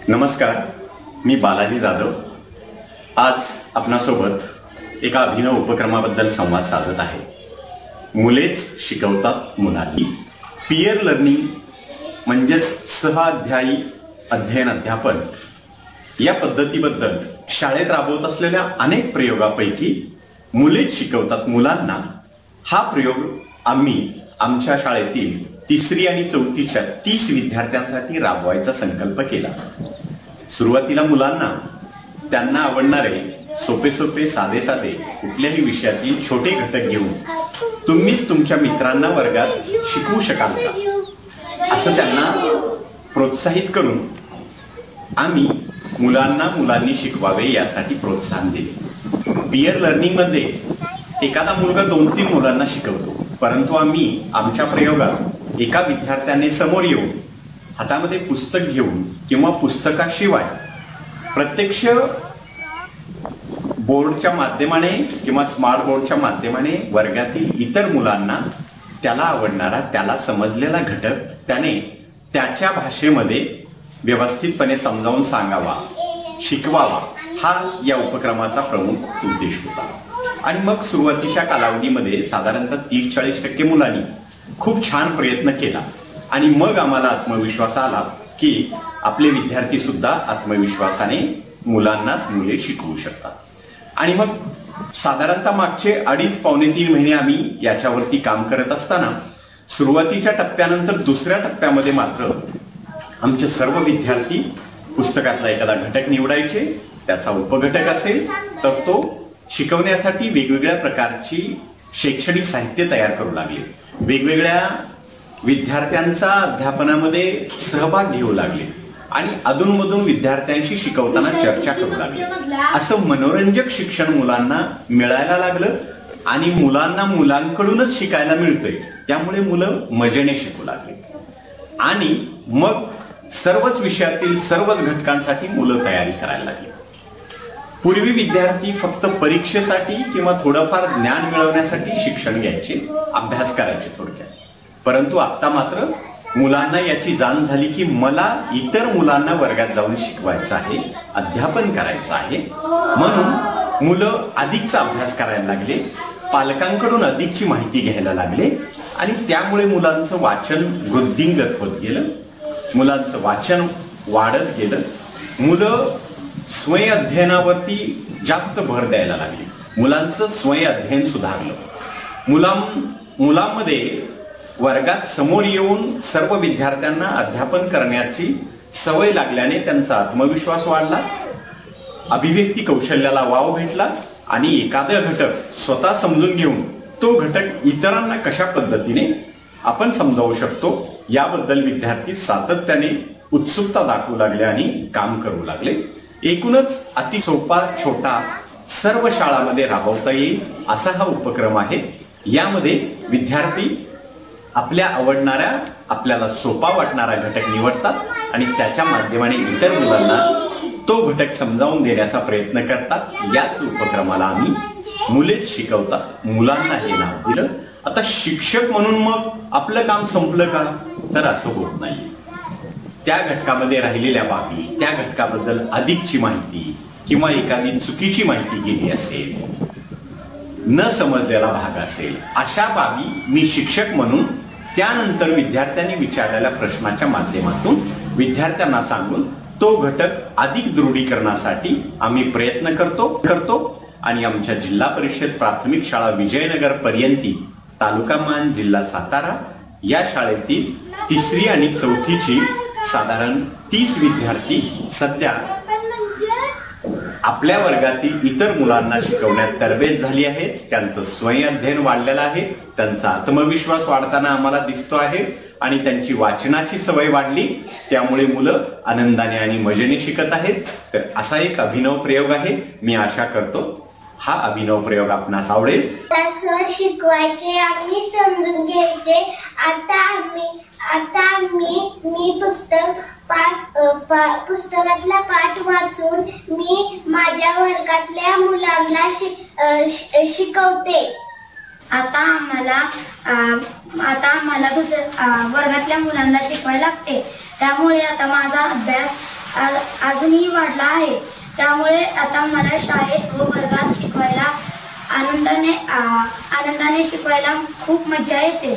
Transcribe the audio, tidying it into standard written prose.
नमस्कार, मी बालाजी जाधव आज आपणासोबत एका अभिनव उपक्रमाबद्दल संवाद साधत आहे। मुलेच शिकवतात मुलांनी। पीयर लर्निंग म्हणजेच सहअध्यायी अध्ययन अध्यापन या पद्धतीबद्दल शाळेत राबवत असलेल्या अनेक प्रयोगापैकी मुलेच शिकवतात मुलांना हा प्रयोग आम्ही आमच्या शाळेतील तिसरी आणि चौथीच्या 30 विद्यार्थ्यांसाठी राबवायचा संकल्प केला। सुरुवातीला मुलांना त्यांना आवडणारे सोपे सोपे साधे साधे कुठल्याही विषयातील छोटे घटक घेऊन तुम्हीच तुमच्या मित्रांना वर्गात शिकवू शकाल का असं त्यांना प्रोत्साहित करून आम्ही मुलांनी शिकवावे यासाठी प्रोत्साहन दिले। पीयर लर्निंग मध्ये एखादा मुलगा 2-3 मुलांना शिकवतो, परंतु आम्ही आमच्या प्रयोगात एका विद्यार्थ्याने समोर येऊन हातामध्ये पुस्तक घेऊन किंवा पुस्तकाशिवाय प्रत्यक्ष बोर्डच्या माध्यमाने किंवा स्मार्ट बोर्डच्या माध्यमाने वर्गातील इतर मुलांना त्याला आवडणारा त्याला समजलेला घटक त्याने त्याच्या भाषेमध्ये व्यवस्थितपणे समजावून सांगावा, शिकवावा हा या उपक्रमाचा प्रमुख उद्देश होता। आणि मग सुरुवातीच्या कालावधीमध्ये साधारणतः 30-40% मुलांनी खूप छान प्रयत्न केला आणि मग आम्हाला आत्मविश्वास आला की आपले विद्यार्थी सुद्धा आत्मविश्वासाने मुलांनाच मुले शिकवू शकतात। आणि मग साधारणतः मागचे 2.5-3 महिने आम्ही याच्यावरती काम करत असताना सुरुवातीच्या टप्प्यानंतर दुसऱ्या टप्प्यामध्ये मात्र आमचे सर्व विद्यार्थी पुस्तकातला एखादा घटक निवडायचे, त्याचा उपघटक असेल तर तो शिकवण्यासाठी वेगवेगळ्या प्रकारची शैक्षणिक साहित्य तयार करू लागले, वेगवेगळ्या विद्यार्थ्यांचा अध्यापनामध्ये सहभाग घेऊ लागले आणि अधूनमधून विद्यार्थ्यांशी शिकवताना चर्चा करू लागले। असं मनोरंजक शिक्षण मुलांना मिळायला लागलं आणि मुलांना मुलांकडूनच शिकायला मिळतंय, त्यामुळे मुलं मजेने शिकू लागले आणि मग सर्वच विषयातील सर्वच घटकांसाठी मुलं तयारी करायला लागली। पूर्वी विद्यार्थी फक्त परीक्षेसाठी किंवा थोडंफार ज्ञान मिळवण्यासाठी शिक्षण घ्यायचे, अभ्यास करायचे थोडक्यात, परंतु आता मात्र मुलांना याची जाण झाली की मला इतर मुलांना वर्गात जाऊन शिकवायचं आहे, अध्यापन करायचं आहे, म्हणून मुलं अधिकचा अभ्यास करायला लागले, पालकांकडून अधिकची माहिती घ्यायला लागले आणि त्यामुळे मुलांचं वाचन वृद्धिंगत होत गेलं, मुलांचं वाचन वाढत गेलं, मुलं स्वयं अध्ययनावरती जास्त भर द्यायला लागली, मुलांचं स्वयं अध्ययन सुधारलं, मुलांमध्ये वर्गात समोर येऊन सर्व विद्यार्थ्यांना अध्यापन करण्याची सवय लागल्याने त्यांचा आत्मविश्वास वाढला, अभिव्यक्ती कौशल्याला वाव भेटला आणि एखादा घटक स्वतः समजून घेऊन तो घटक इतरांना कशा पद्धतीने आपण समजावू शकतो याबद्दल विद्यार्थी सातत्याने उत्सुकता दाखवू लागले आणि काम करू लागले। एकूणच अति सोपा छोटा सर्व शाळांमध्ये राबवता येईल असा हा उपक्रम आहे। यामध्ये विद्यार्थी आपल्या आवडणाऱ्या आपल्याला सोपा वाटणारा घटक निवडतात आणि त्याच्या माध्यमाने इतर मुलांना तो घटक समजावून देण्याचा प्रयत्न करतात। याच उपक्रमाला आम्ही मुलेच शिकवतात मुलांना हे नाव दिलं। आता शिक्षक म्हणून मग आपलं काम संपलं का, तर असं होत नाही। त्या घटकामध्ये राहिलेल्या बाबी, त्या घटकाबद्दल अधिकची माहिती किंवा एखादी चुकीची माहिती गेली असेल, न समजलेला भाग असेल, अशा बाबी मी शिक्षक म्हणून त्यानंतर विद्यार्थ्यांनी विचारलेल्या प्रश्नाच्या माध्यमातून विद्यार्थ्यांना सांगून तो घटक अधिक दृढीकरणासाठी आम्ही प्रयत्न करतो आणि आमच्या जिल्हा परिषद प्राथमिक शाळा विजयनगर पर्यंती तालुका मान जिल्हा सातारा या शाळेतील तिसरी आणि चौथीची साधारण 30 विद्यार्थी सध्या आपल्या वर्गातील इतर मुलांना शिकवण्यात तरबेज झाली आहेत। त्यांचं स्वयं अध्ययन वाढलेलं आहे, त्यांचा आत्मविश्वास वाढताना आम्हाला दिसतो आहे आणि त्यांची वाचनाची सवय वाढली, त्यामुळे मुलं आनंदाने आणि मजेने शिकत आहेत। तर असा एक अभिनव प्रयोग आहे। मी आशा करतो हा अभिनव प्रयोग आपणास आवडेल। सर शिकवायचे, आम्ही समजून घ्यायचे। आता मी पुस्तकातला पाठ वाचून मी माझ्या वर्गातल्या मुलांना शिकवते। आता आम्हाला दुसऱ्या वर्गातल्या मुलांना शिकवायला लागते, त्यामुळे आता माझा अभ्यास अजूनही वाढला आहे. त्यामुळे आता मला शाळेत व वर्गात शिकवायला आनंदाने शिकवायला खूप मजा येते.